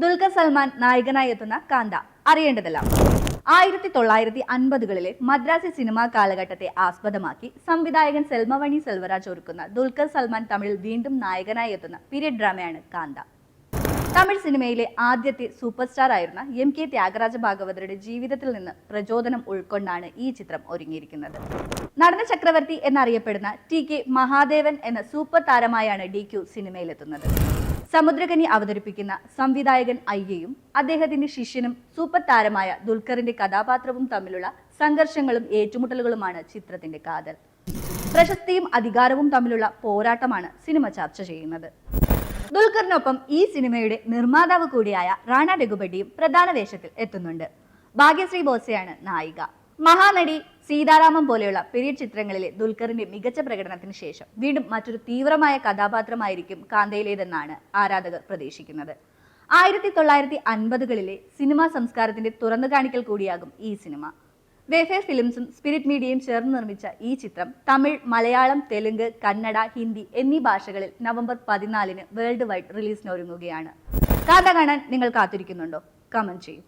ദുൽഖർ സൽമാൻ നായകനായി എത്തുന്ന കാന്ത അറിയേണ്ടതെല്ലാം. 1950കളിലെ മദ്രാസി സിനിമാ കാലഘട്ടത്തെ ആസ്പദമാക്കി സംവിധായകൻ സെൽമവണി സെൽവരാജ് ഒരുക്കുന്ന ദുൽഖർ സൽമാൻ തമിഴിൽ വീണ്ടും നായകനായി എത്തുന്ന പീരിയഡ് ഡ്രാമയാണ് കാന്ത. തമിഴ് സിനിമയിലെ ആദ്യത്തെ സൂപ്പർ സ്റ്റാർ ആയിരുന്ന MK ത്യാഗരാജ ഭാഗവതരുടെ ജീവിതത്തിൽ നിന്ന് പ്രചോദനം ഉൾക്കൊണ്ടാണ് ഈ ചിത്രം ഒരുങ്ങിയിരിക്കുന്നത്. നടന ചക്രവർത്തി എന്നറിയപ്പെടുന്ന TK മഹാദേവൻ എന്ന സൂപ്പർ താരമായാണ് DQ സിനിമയിലെത്തുന്നത്. സമുദ്രകനി അവതരിപ്പിക്കുന്ന സംവിധായകൻ അയ്യയും അദ്ദേഹത്തിന്റെ ശിഷ്യനും സൂപ്പർ താരമായ ദുൽഖറിന്റെ കഥാപാത്രവും തമ്മിലുള്ള സംഘർഷങ്ങളും ഏറ്റുമുട്ടലുകളുമാണ് ചിത്രത്തിന്റെ കാതൽ. പ്രശസ്തിയും അധികാരവും തമ്മിലുള്ള പോരാട്ടമാണ് സിനിമ ചർച്ച ചെയ്യുന്നത്. ദുൽഖറിനൊപ്പം ഈ സിനിമയുടെ നിർമ്മാതാവ് കൂടിയായ റാണ ഡെഗുബഡിയും പ്രധാന വേഷത്തിൽ എത്തുന്നുണ്ട്. ഭാഗ്യശ്രീ ബോസയാണ് നായിക. മഹാനടി, സീതാരാമൻ പോലെയുള്ള പീരിയഡ് ചിത്രങ്ങളിലെ ദുൽഖറിന്റെ മികച്ച പ്രകടനത്തിന് ശേഷം വീണ്ടും മറ്റൊരു തീവ്രമായ കഥാപാത്രമായിരിക്കും കാന്തയിലേതെന്നാണ് ആരാധകർ പ്രതീക്ഷിക്കുന്നത്. 1950കളിലെ സിനിമാ സംസ്കാരത്തിന്റെ തുറന്നു കാണിക്കൽ കൂടിയാകും ഈ സിനിമ. വേഫെയർ ഫിലിംസും സ്പിരിറ്റ് മീഡിയയും ചേർന്ന് നിർമ്മിച്ച ഈ ചിത്രം തമിഴ്, മലയാളം, തെലുങ്ക്, കന്നഡ, ഹിന്ദി എന്നീ ഭാഷകളിൽ നവംബർ 14-ന് വേൾഡ് വൈഡ് റിലീസിന് ഒരുങ്ങുകയാണ്. കഥ കാണാൻ നിങ്ങൾ കാത്തിരിക്കുന്നുണ്ടോ? കമന്റ് ചെയ്യും.